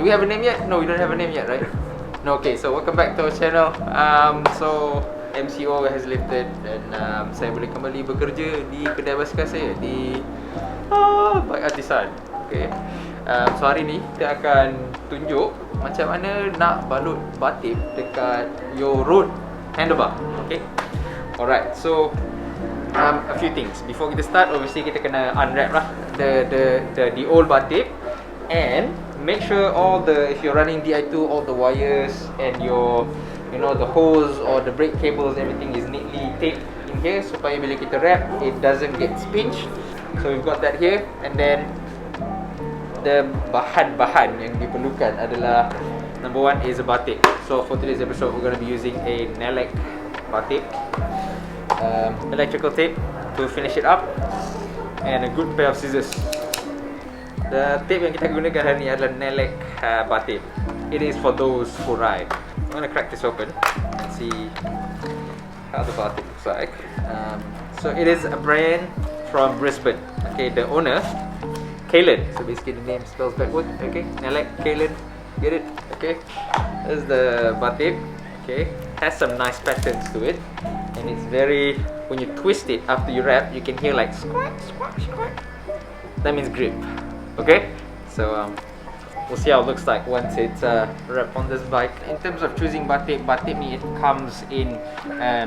Do we have a name yet? No, we don't have a name yet, right? No, okay, so welcome back to our channel. So MCO has lifted dan saya boleh kembali bekerja di kedai basikal saya di Bike Artisan. Okay. So hari ni kita akan tunjuk macam mana nak balut batik dekat your road handlebar. Okay. Alright, so a few things before kita start. Obviously kita kena unwrap lah the old batik, and make sure all the, if you're running Di2, all the wires and your, you know, the hose or the brake cables, everything is neatly taped in here supaya bila kita wrap it doesn't get pinched. So we've got that here, and then the bahan-bahan yang diperlukan adalah, number one is a batik. So for today's episode we're going to be using a NALAC Bartape, electrical tape to finish it up, and a good pair of scissors. The tape yang kita gunakan hari ni adalah NALAC Bartape. It is for those who ride. I'm going to crack this open and see how the Bartape looks like. So it is a brand from Brisbane. Okay, the owner, Kalen. So basically the name spells backward. Okay, NALAC Kalen. Get it? Okay. This is the Bartape. Okay, has some nice patterns to it, and it's very, when you twist it after you wrap, you can hear like squack, squack, squack. That means grip. Okay, so we'll see how it looks like once it's wrapped on this bike. In terms of choosing Bartape ni, it comes in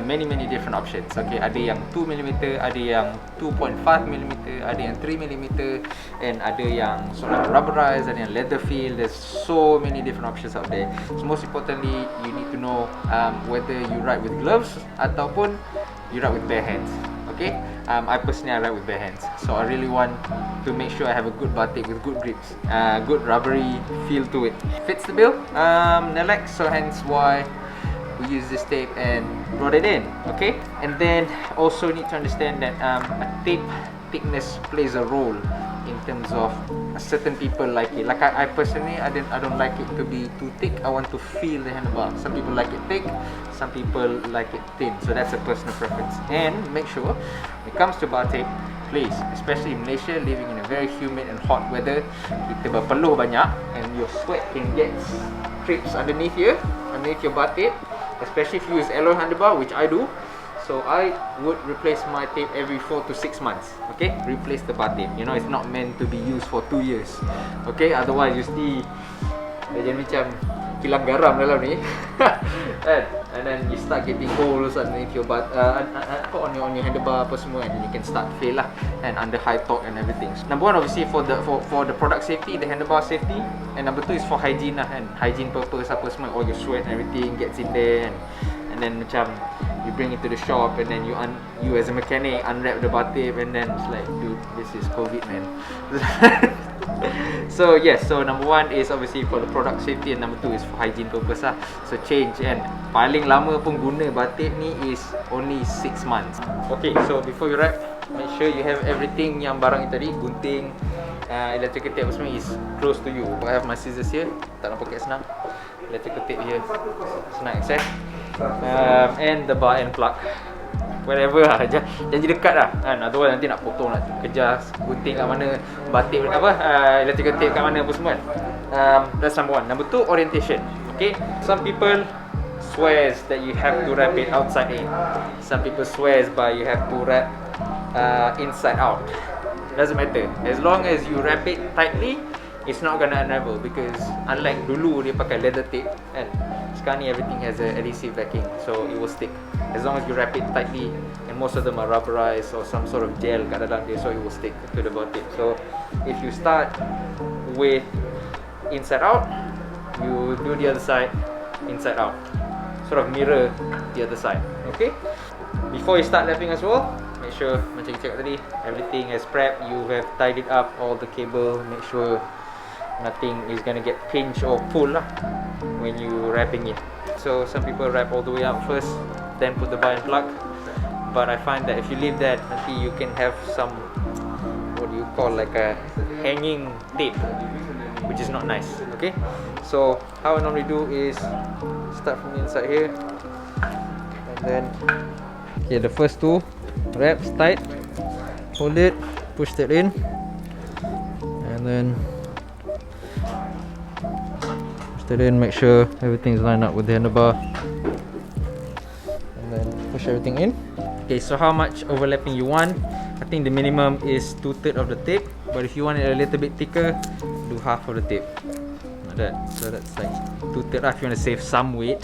many different options. Okay, ada yang 2mm, ada yang 2.5mm, ada yang 3mm, and ada yang sort of rubberized, ada yang leather feel. There's so many different options out there. So most importantly, you need to know whether you ride with gloves ataupun you ride with bare hands. Okay, I personally ride with bare hands, so I really want to make sure I have a good batik with good grips, good rubbery feel to it. Fits the bill, NALAC, so hence why we use this tape and brought it in. Okay, and then also need to understand that a tape thickness plays a role in terms of certain people like it. Like I personally, I don't like it to be too thick. I want to feel the handlebar. Some people like it thick, some people like it thin. So that's a personal preference. And make sure when it comes to Bartape, please, especially in Malaysia, living in a very humid and hot weather, kita berpeluh banyak, and your sweat can get creeps underneath here, underneath your Bartape, especially if you use alloy handlebar, which I do. So I would replace my tape every 4 to 6 months. Okay, replace the Bartape. You know, it's not meant to be used for 2 years. Okay, otherwise you see dia jadi macam kilang garam dalam ni. And then you start getting holes underneath your on your handlebar apa semua, and you can start fail lah, and under high torque and everything. So, number one, obviously for the product safety, the handlebar safety, and number two is for hygiene lah, and hygiene purpose apa semua, all your sweat and everything gets in there, and then macam you bring it to the shop, and then you as a mechanic unwrap the Bartape, and then it's like, dude, this is COVID, man. So yes, so number one is obviously for the product safety, and number two is for hygiene purpose lah. So change, and paling lama pun guna Bartape ni is only 6 months. Okay, so before you wrap, make sure you have everything yang barang tadi, gunting, electrical tape semua is close to you. I have my scissors here, tak nak poket senang. Electrical tape here, senang access. And the bar and plug, whatever lah, janji dekat lah kan, otherwise nanti nak potong, nak kejar gunting kat mana, Bartape apa, electrical tape kat mana apa semua kan. That's number one. Number two, orientation. Okay, some people swears that you have to wrap it outside in. Some people swears by you have to wrap inside out. Doesn't matter, as long as you wrap it tightly, it's not gonna unravel, because unlike dulu dia pakai leather tape kan, sekarang ni everything has a adhesive backing, so it will stick as long as you wrap it tightly, and most of them are rubberized or some sort of gel kat dalam dia, so it will stick to the Bartape. So if you start with inside out, you do the other side inside out, sort of mirror the other side. Okay, before you start wrapping as well, make sure macam kita cakap tadi, everything is prepped, you have tied it up, all the cable, make sure nothing is gonna get pinched or pulled lah when you wrapping it. So some people wrap all the way up first, then put the bar and plug, but I find that if you leave that, nanti you can have some, what do you call, like a hanging tape, which is not nice. Okay, so how I normally do is start from the inside here, and then okay, the first two wraps tight, hold it, push that in, and then it in, make sure everything's lined up with the handlebar, and then push everything in. Okay, so how much overlapping you want? I think the minimum is 2/3 of the tape, but if you want it a little bit thicker, do half of the tape, like that. So that's like 2/3 if you want to save some weight.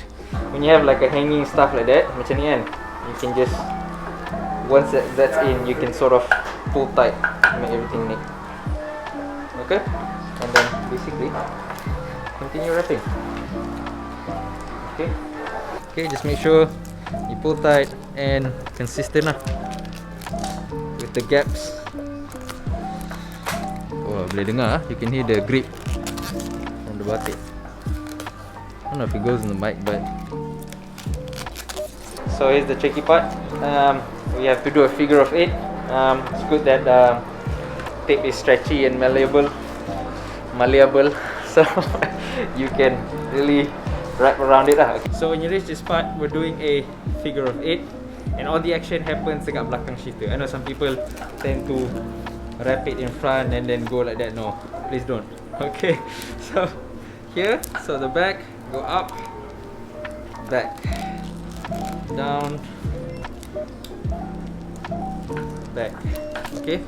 When you have like a hanging stuff like that, macam ni kan, you can just, once that's in, you can sort of pull tight, make everything neat. Okay, and then basically continue wrapping. Okay, just make sure you pull tight and consistent lah with the gaps. Oh, boleh dengar, you can hear the grip from the batik. I don't know if it goes in the mic, but so here's the tricky part. We have to do a figure of 8. It's good that tape is stretchy and malleable, so you can really wrap around it lah. So when you reach this part, we're doing a figure of 8, and all the action happens dekat belakang shifter. I know some people tend to wrap it in front and then go like that. No, please don't. Okay, so here, so the back, go up, back, down, back. Okay,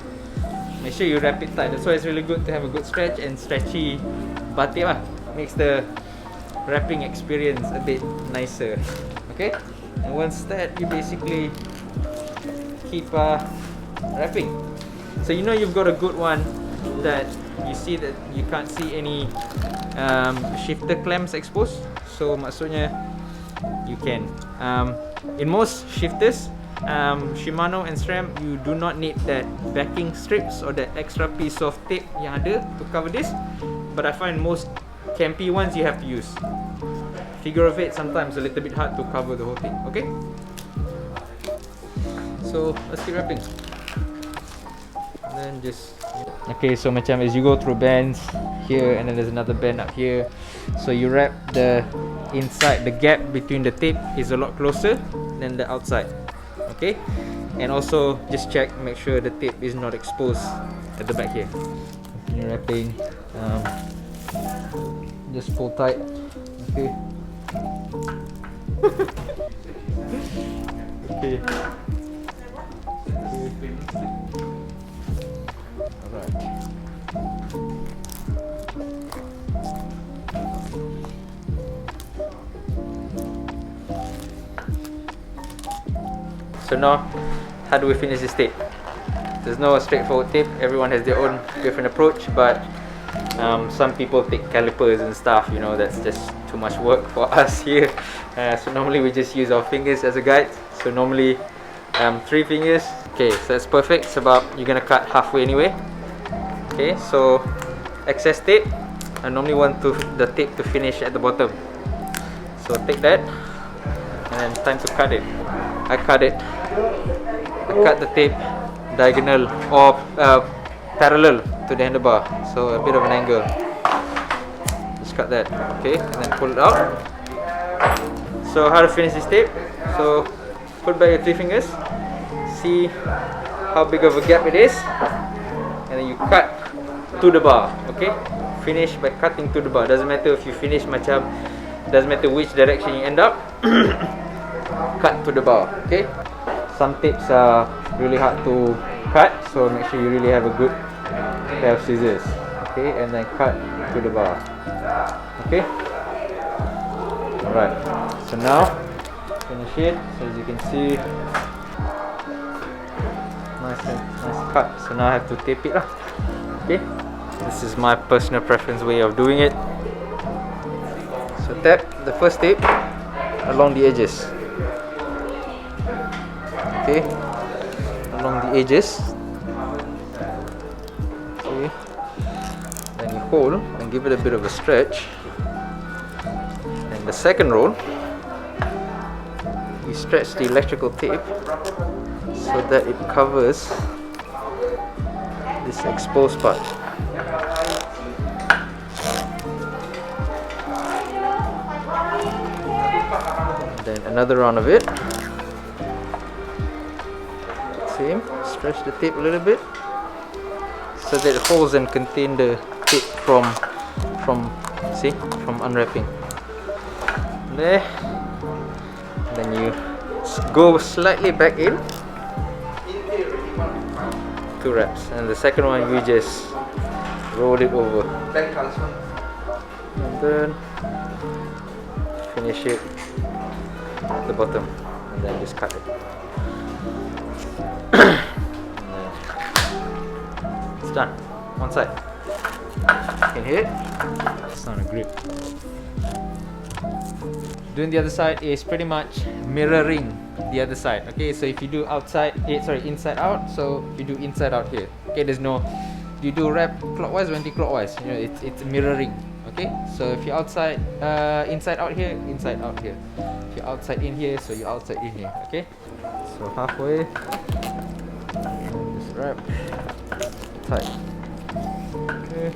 make sure you wrap it tight. That's why it's really good to have a good stretch and stretchy batik lah. Makes the wrapping experience a bit nicer. Okay, and once that, you basically keep wrapping. So you know you've got a good one that you see that you can't see any shifter clamps exposed. So maksudnya you can in most shifters, Shimano and SRAM, you do not need that backing strips or that extra piece of tape yang ada to cover this, but I find most campy ones you have to use. Figure of 8 sometimes a little bit hard to cover the whole thing. Okay, so let's keep wrapping. And then just, okay, so macam as you go through bands here, and then there's another band up here, so you wrap the inside, the gap between the tape is a lot closer than the outside. Okay, and also just check, make sure the tape is not exposed at the back here. Continue wrapping, just pull tight. Okay. Okay. Alright. So now, how do we finish this tape? There's no straightforward tape. Everyone has their own different approach, but some people take calipers and stuff. You know, that's just too much work for us here. So normally we just use our fingers as a guide. So normally 3 fingers. Okay, so that's perfect. It's about, you're gonna cut halfway anyway. Okay, so excess tape, I normally want the tape to finish at the bottom. So take that, and then time to cut it. I cut the tape diagonal or parallel to the handlebar, so a bit of an angle. Just cut that, okay, and then pull it out. So how to finish this tape? So put back your 3 fingers, see how big of a gap it is, and then you cut to the bar. Okay, finish by cutting to the bar. Doesn't matter if you finish macam, doesn't matter which direction you end up. Cut to the bar. Okay, some tapes are really hard to cut, so make sure you really have a good pair of scissors. Okay, and then cut to the bar. Okay, alright, so now finish it. So as you can see, nice cut. So now I have to tape it lah. Okay, this is my personal preference way of doing it. So tap the first tape along the edges. Okay, along the edges. Okay, then you hold and give it a bit of a stretch. And the second roll, you stretch the electrical tape so that it covers this exposed part. And then another round of it. Same, stretch the tape a little bit so that it holds and contain the tape from See, from unwrapping. There. Then you go slightly back in. 2 wraps, and the second one you just roll it over. And then finish it at the bottom, and then just cut it. It's done. One side. You can hear it? It's not a grip. Doing the other side is pretty much mirroring the other side. Okay, so if you do inside out, so you do inside out here. Okay, there's no, you do wrap clockwise or anti-clockwise. You know, it's mirroring. Okay, so if you're outside, inside out here, inside out here. If you're outside in here, so you're outside in here. Okay, so halfway, just wrap tight. Okay.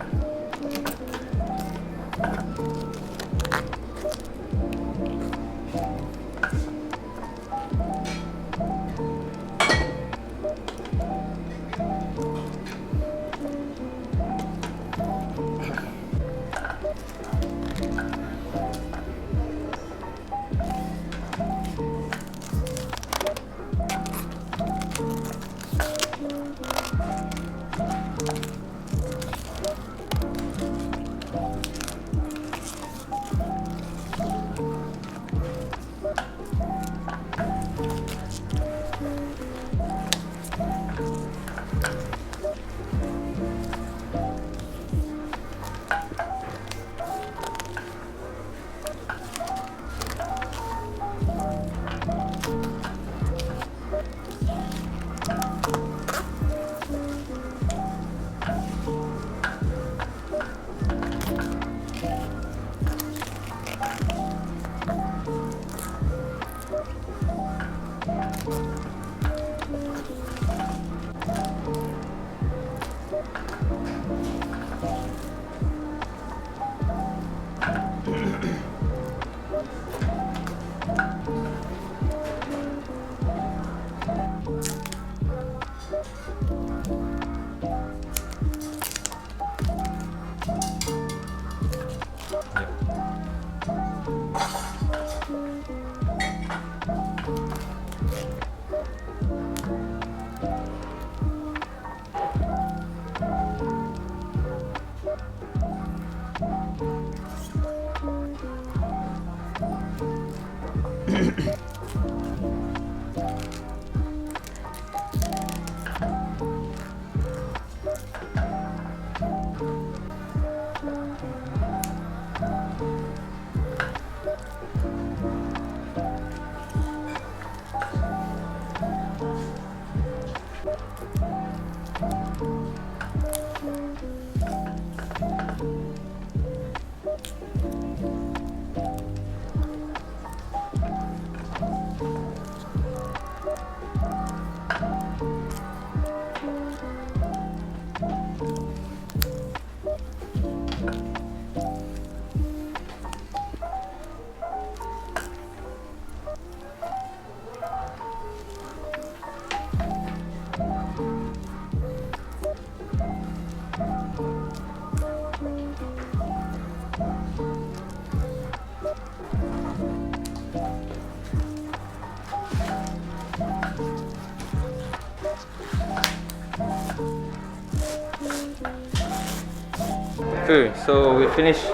Okay, so we finished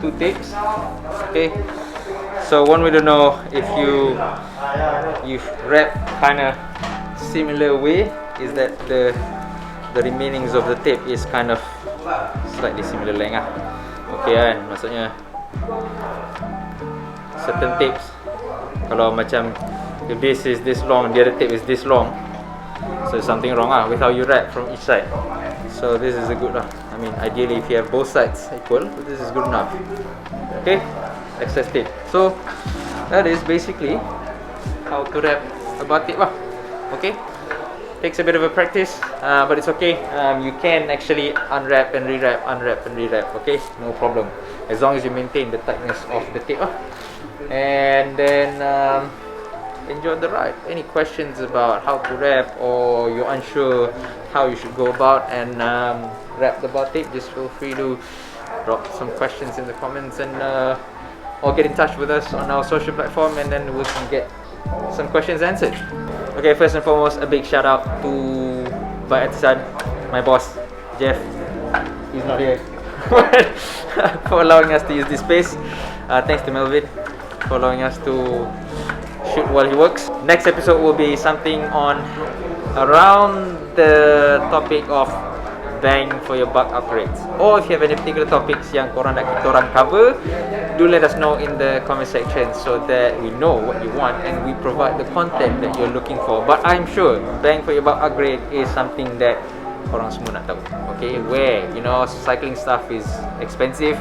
2 tapes. Okay, so one way to know if you've wrapped kind of similar way is that the remainings of the tape is kind of slightly similar length lah. Okay kan, maksudnya certain tapes kalau macam if this is this long, the other tape is this long, so something wrong lah with how you wrap from each side. So this is a good lah. I mean, ideally if you have both sides equal, this is good enough. Okay, excess tape. So that is basically how to wrap a batik lah. Okay, takes a bit of a practice, but it's okay. You can actually unwrap and rewrap, unwrap and rewrap. Okay, no problem, as long as you maintain the tightness of the tape lah. And then enjoy the ride. Any questions about how to wrap, or you're unsure how you should go about and wrap the batik, just feel free to drop some questions in the comments, and or get in touch with us on our social platform, and then we can get some questions answered. Okay, first and foremost, a big shout out to Izzat, my boss, Jeff. He's not here. For allowing us to use this space. Thanks to Melvin for allowing us to shoot while he works. Next episode will be something on around the topic of bang for your buck upgrades, or if you have any particular topics yang korang nak kita orang cover, do let us know in the comment section so that we know what you want and we provide the content that you're looking for. But I'm sure bang for your buck upgrade is something that korang semua nak tahu. Okay, where, you know, cycling stuff is expensive,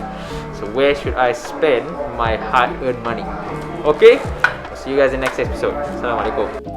so where should I spend my hard-earned money? Okay, I'll see you guys in the next episode. Assalamualaikum.